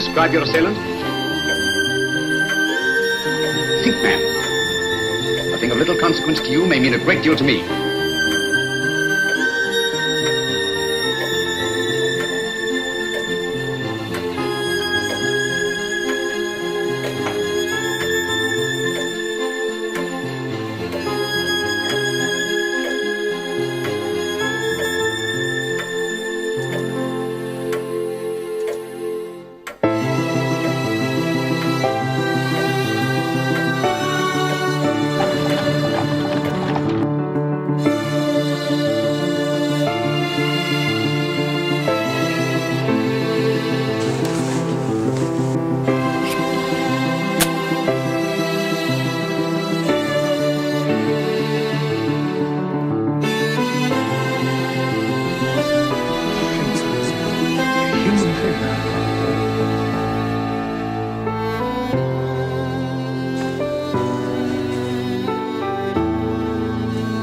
describe your assailant? Think, man. A thing of little consequence to you may mean a great deal to me.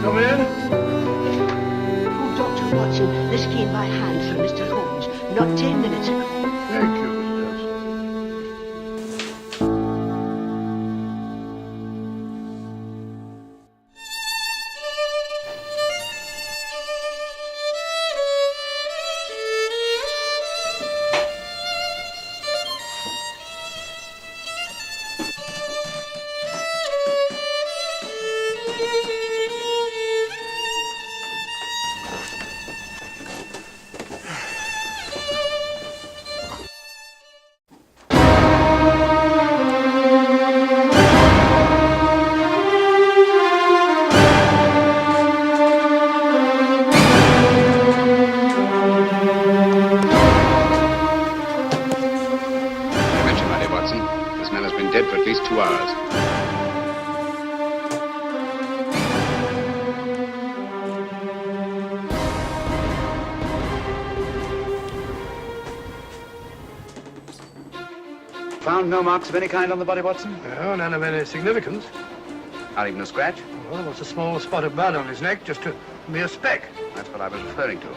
Come in. Oh, Dr. Watson, this came by hand from Mr. Holmes not 10 minutes ago. Thank you, Miss Johnson. I mentioned, my dear Watson, this man has been dead for at least 2 hours. Found no marks of any kind on the body, Watson? No, none of any significance. Not even a scratch? Well, there was a small spot of blood on his neck, just a mere speck. That's what I was referring to.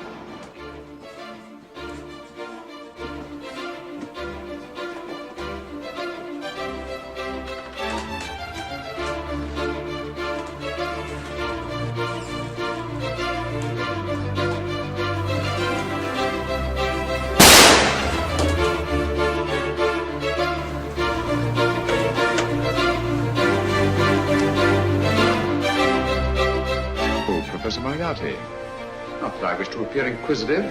Professor Moriarty. Not that I wish to appear inquisitive,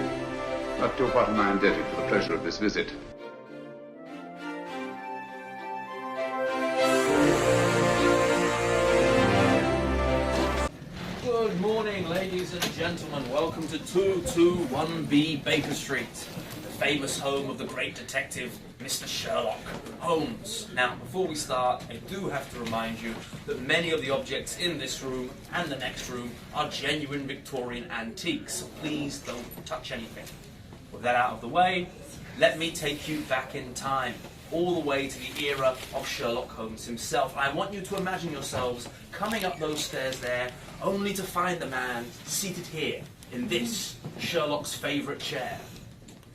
but to what am I indebted for the pleasure of this visit? Good morning, ladies and gentlemen. Welcome to 221B Baker Street, the famous home of the great detective, Mr. Sherlock Holmes. Now, before we start, I do have to remind you that many of the objects in this room and the next room are genuine Victorian antiques, so please don't touch anything. With that out of the way, let me take you back in time, all the way to the era of Sherlock Holmes himself. I want you to imagine yourselves coming up those stairs there, only to find the man seated here, in this, Sherlock's favourite chair.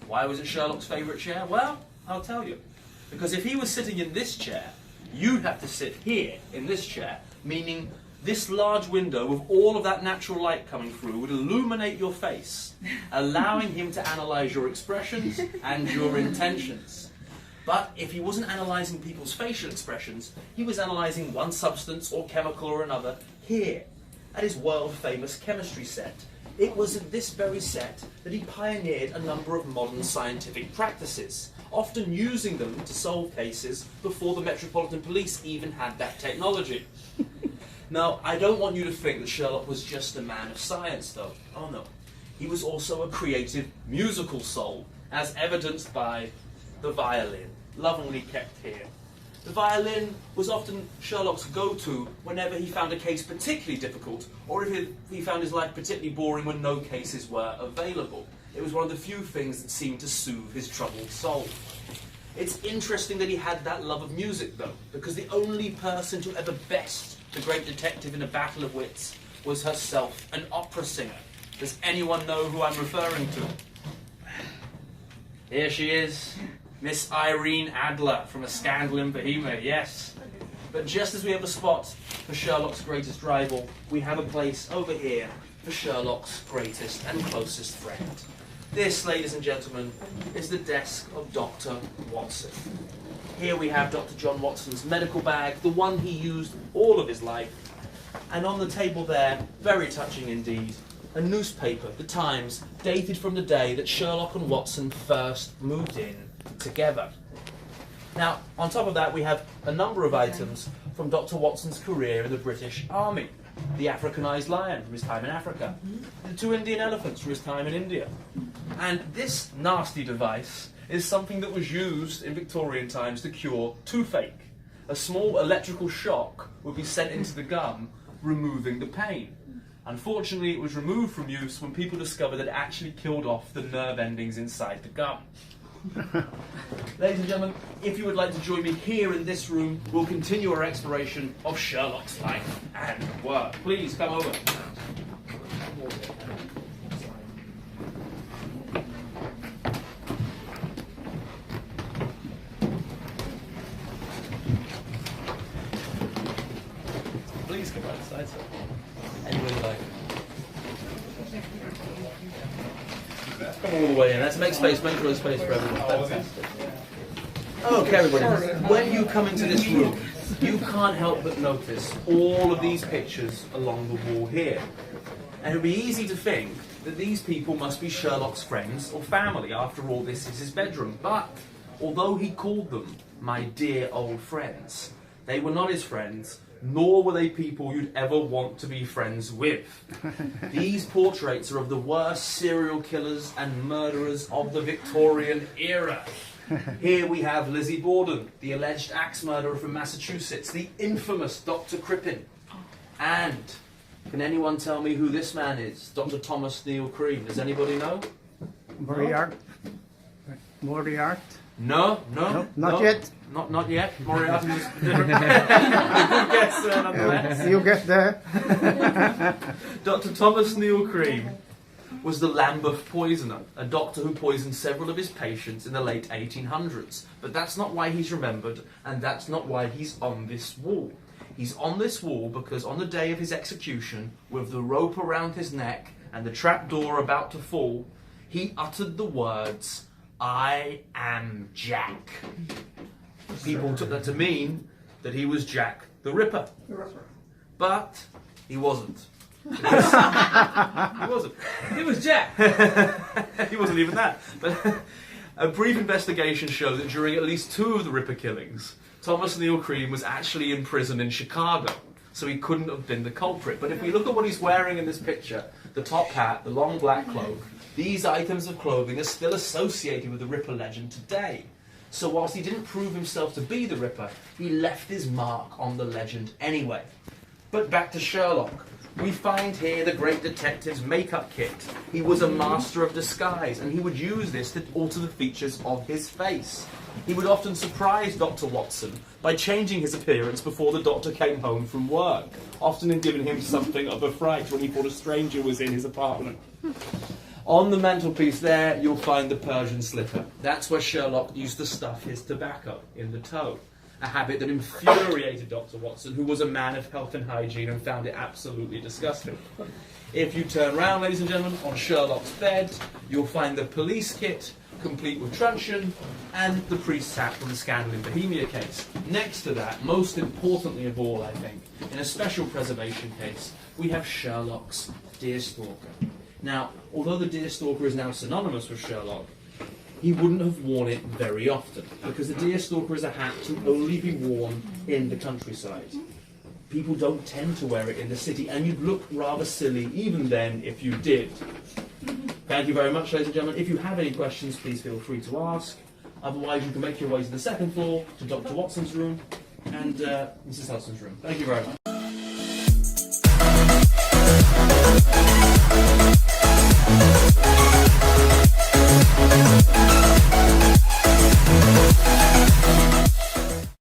Why was it Sherlock's favourite chair? Well, I'll tell you. Because if he was sitting in this chair, you'd have to sit here, in this chair, meaning this large window with all of that natural light coming through would illuminate your face, allowing him to analyse your expressions and your intentions. But if he wasn't analysing people's facial expressions, he was analysing one substance or chemical or another here, at his world-famous chemistry set. It was at this very set that he pioneered a number of modern scientific practices, often using them to solve cases before the Metropolitan Police even had that technology. Now, I don't want you to think that Sherlock was just a man of science, though. Oh no. He was also a creative musical soul, as evidenced by the violin, lovingly kept here. The violin was often Sherlock's go-to whenever he found a case particularly difficult, or if he found his life particularly boring when no cases were available. It was one of the few things that seemed to soothe his troubled soul. It's interesting that he had that love of music, though, because the only person to ever best the great detective in a battle of wits was herself, an opera singer. Does anyone know who I'm referring to? Here she is, Miss Irene Adler from A Scandal in Bohemia, yes. But just as we have a spot for Sherlock's greatest rival, we have a place over here for Sherlock's greatest and closest friend. This, ladies and gentlemen, is the desk of Dr. Watson. Here we have Dr. John Watson's medical bag, the one he used all of his life. And on the table there, very touching indeed, a newspaper, The Times, dated from the day that Sherlock and Watson first moved in together. Now, on top of that, we have a number of items from Dr. Watson's career in the British Army. The Africanized lion from his time in Africa. The 2 Indian elephants from his time in India. And this nasty device is something that was used in Victorian times to cure toothache. A small electrical shock would be sent into the gum, removing the pain. Unfortunately, it was removed from use when people discovered that it actually killed off the nerve endings inside the gum. Ladies and gentlemen, if you would like to join me here in this room, we'll continue our exploration of Sherlock's life and work. Please come over. Please come outside, sir. Anywhere you like. Come all the way in. Let's make space, make sure there's space for everyone. Fantastic. Okay, everybody. When you come into this room, you can't help but notice all of these pictures along the wall here. And it would be easy to think that these people must be Sherlock's friends or family. After all, this is his bedroom. But although he called them my dear old friends, they were not his friends, nor were they people you'd ever want to be friends with. These portraits are of the worst serial killers and murderers of the Victorian era. Here we have Lizzie Borden, the alleged axe murderer from Massachusetts, the infamous Dr. Crippen. And can anyone tell me who this man is? Dr. Thomas Neil Cream. Does anybody know? Moriarty? No. Not yet. Not yet. Moriarty was different. Good guess, nonetheless. You get there. Dr. Thomas Neil Cream was the Lambeth poisoner, a doctor who poisoned several of his patients in the late 1800s. But that's not why he's remembered, and that's not why he's on this wall. He's on this wall because on the day of his execution, with the rope around his neck and the trapdoor about to fall, he uttered the words, "I am Jack." People took that to mean that he was Jack the Ripper. But he wasn't. He wasn't. It was Jack. He wasn't even that. But a brief investigation showed that during at least 2 of the Ripper killings, Thomas Neil Cream was actually in prison in Chicago, so he couldn't have been the culprit. But if we look at what he's wearing in this picture, the top hat, the long black cloak, these items of clothing are still associated with the Ripper legend today. So whilst he didn't prove himself to be the Ripper, he left his mark on the legend anyway. But back to Sherlock. We find here the great detective's makeup kit. He was a master of disguise, and he would use this to alter the features of his face. He would often surprise Dr. Watson by changing his appearance before the doctor came home from work, often in giving him something of a fright when he thought a stranger was in his apartment. On the mantelpiece there, you'll find the Persian slipper. That's where Sherlock used to stuff his tobacco, in the toe. A habit that infuriated Dr. Watson, who was a man of health and hygiene and found it absolutely disgusting. If you turn around, ladies and gentlemen, on Sherlock's bed, you'll find the police kit, complete with truncheon, and the priest's hat from the Scandal in Bohemia case. Next to that, most importantly of all, I think, in a special preservation case, we have Sherlock's deerstalker. Now, although the deerstalker is now synonymous with Sherlock, he wouldn't have worn it very often, because the deerstalker is a hat to only be worn in the countryside. People don't tend to wear it in the city, and you'd look rather silly even then if you did. Thank you very much, ladies and gentlemen. If you have any questions, please feel free to ask. Otherwise, you can make your way to the second floor, to Dr. Watson's room, and Mrs. Hudson's room. Thank you very much.